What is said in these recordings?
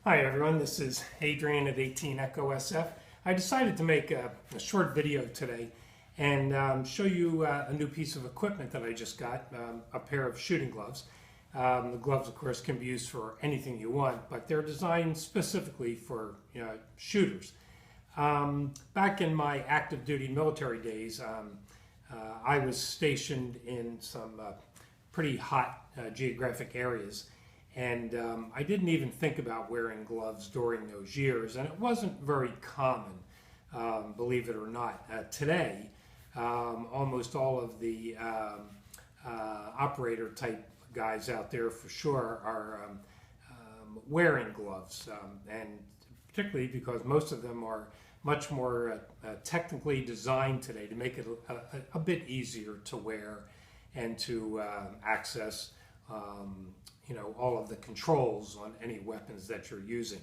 Hi everyone, this is Adrian at 18 Echo SF. I decided to make a short video today and show you a new piece of equipment that I just got, a pair of shooting gloves. The gloves, of course, can be used for anything you want, but they're designed specifically for shooters. Back in my active duty military days, I was stationed in some pretty hot geographic areas. And I didn't even think about wearing gloves during those years, and it wasn't very common, believe it or not. Today, almost all of the operator type guys out there for sure are wearing gloves, and particularly because most of them are much more technically designed today to make it a bit easier to wear and to access all of the controls on any weapons that you're using.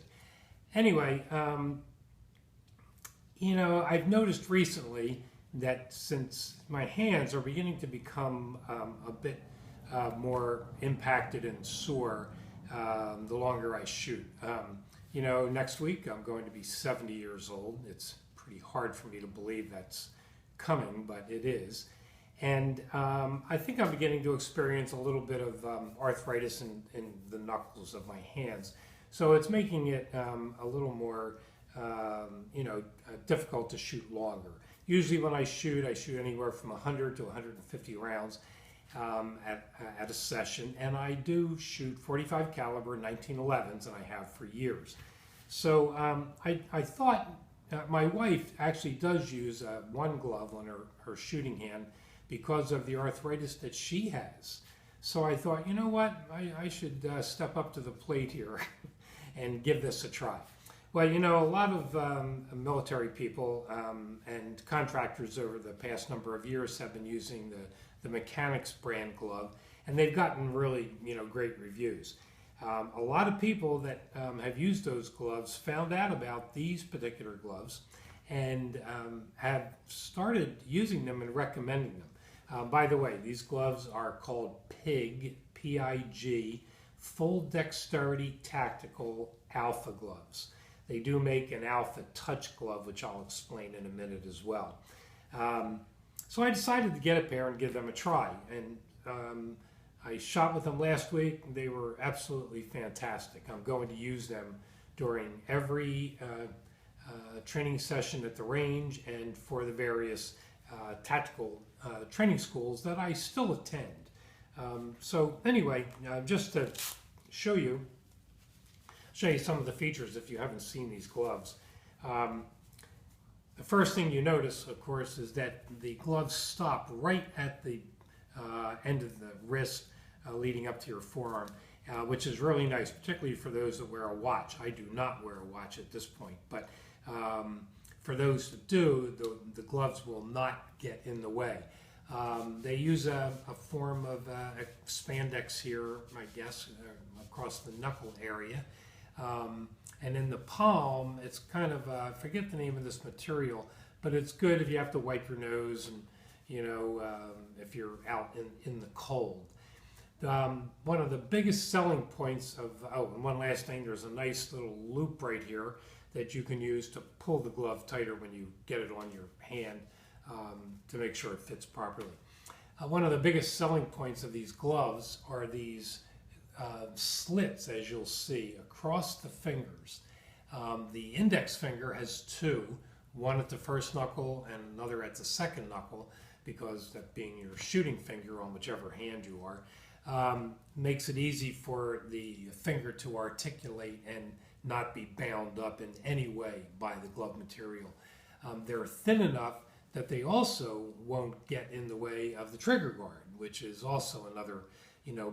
Anyway, I've noticed recently that since my hands are beginning to become a bit more impacted and sore the longer I shoot. Next week I'm going to be 70 years old. It's pretty hard for me to believe that's coming, but it is. And I think I'm beginning to experience a little bit of arthritis in the knuckles of my hands. So it's making it a little more, difficult to shoot longer. Usually when I shoot anywhere from 100 to 150 rounds at a session. And I do shoot 45 caliber 1911s, and I have for years. So I thought my wife actually does use one glove on her shooting hand because of the arthritis that she has. So I thought, you know what, I should step up to the plate here and give this a try. Well, a lot of military people and contractors over the past number of years have been using the Mechanics brand glove, and they've gotten really, great reviews. A lot of people that have used those gloves found out about these particular gloves and have started using them and recommending them. By the way, these gloves are called PIG, P-I-G, Full Dexterity Tactical Alpha gloves. They do make an Alpha Touch glove, which I'll explain in a minute as well. So I decided to get a pair and give them a try. And I shot with them last week. They were absolutely fantastic. I'm going to use them during every training session at the range and for the various tactical training schools that I still attend. So anyway, just to show you some of the features if you haven't seen these gloves. The first thing you notice, of course, is that the gloves stop right at the end of the wrist leading up to your forearm, which is really nice, particularly for those that wear a watch. I do not wear a watch at this point, but for those that do, the gloves will not get in the way. They use a form of spandex here, I guess, across the knuckle area. And in the palm, it's kind of, I forget the name of this material, but it's good if you have to wipe your nose and, if you're out in the cold. One of the biggest selling points of, and one last thing, there's a nice little loop right here that you can use to pull the glove tighter when you get it on your hand to make sure it fits properly. One of the biggest selling points of these gloves are these slits, as you'll see, across the fingers. The index finger has two, one at the first knuckle and another at the second knuckle, because that being your shooting finger on whichever hand you are, makes it easy for the finger to articulate and not be bound up in any way by the glove material. They're thin enough that they also won't get in the way of the trigger guard, which is also another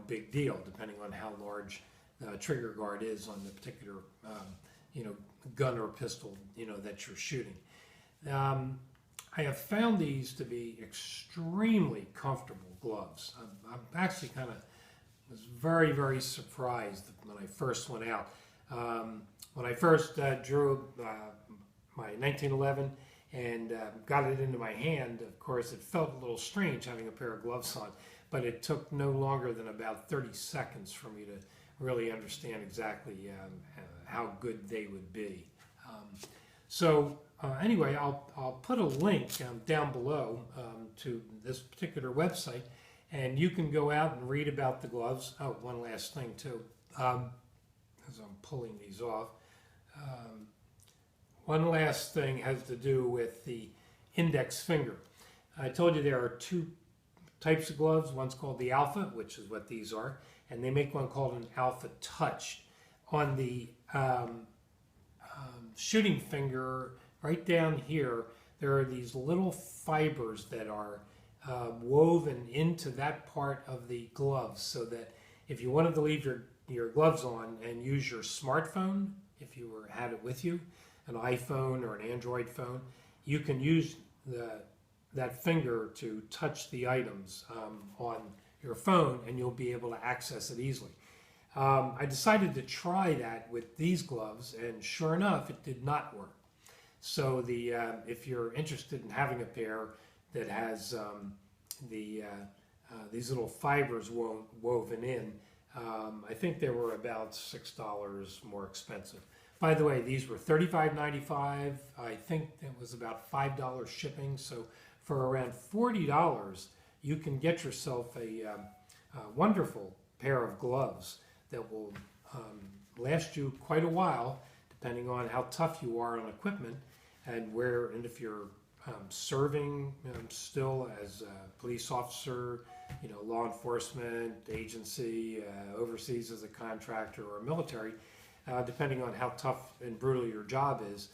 big deal, depending on how large the trigger guard is on the particular gun or pistol that you're shooting. I have found these to be extremely comfortable gloves. I'm actually was very, very surprised when I first went out. When I first drew my 1911 and got it into my hand, of course, it felt a little strange having a pair of gloves on, but it took no longer than about 30 seconds for me to really understand exactly how good they would be. Anyway, I'll put a link down below to this particular website, and you can go out and read about the gloves. Oh, one last thing too, as I'm pulling these off. One last thing has to do with the index finger. I told you there are two types of gloves. One's called the Alpha, which is what these are, and they make one called an Alpha Touch. On the shooting finger, right down here, there are these little fibers that are woven into that part of the gloves, so that if you wanted to leave your gloves on and use your smartphone, if you had it with you, an iPhone or an Android phone, you can use that finger to touch the items on your phone, and you'll be able to access it easily. I decided to try that with these gloves, and sure enough, it did not work. So if you're interested in having a pair that has these little fibers woven in, I think they were about $6 more expensive. By the way, these were $35.95. I think it was about $5 shipping. So for around $40, you can get yourself a wonderful pair of gloves that will last you quite a while, depending on how tough you are on equipment and if you're serving still as a police officer, law enforcement agency, overseas as a contractor or military, depending on how tough and brutal your job is,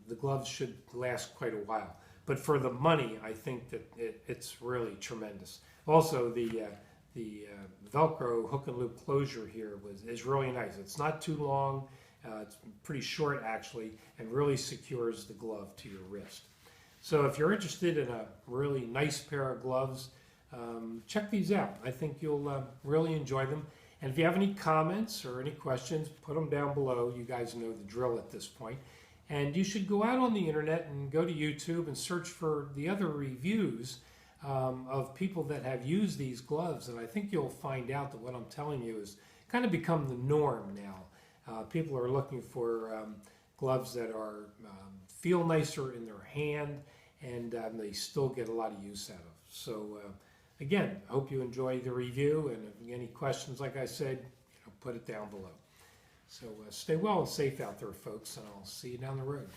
the gloves should last quite a while. But for the money, I think that it's really tremendous. Also, the Velcro hook and loop closure here is really nice. It's not too long. It's pretty short actually, and really secures the glove to your wrist. So if you're interested in a really nice pair of gloves, check these out. I think you'll really enjoy them. And if you have any comments or any questions, put them down below. You guys know the drill at this point. And you should go out on the internet and go to YouTube and search for the other reviews of people that have used these gloves. And I think you'll find out that what I'm telling you is kind of become the norm now. People are looking for gloves that feel nicer in their hand, and they still get a lot of use out of. So again, I hope you enjoy the review, and if you have any questions, like I said, put it down below. So stay well and safe out there, folks, and I'll see you down the road.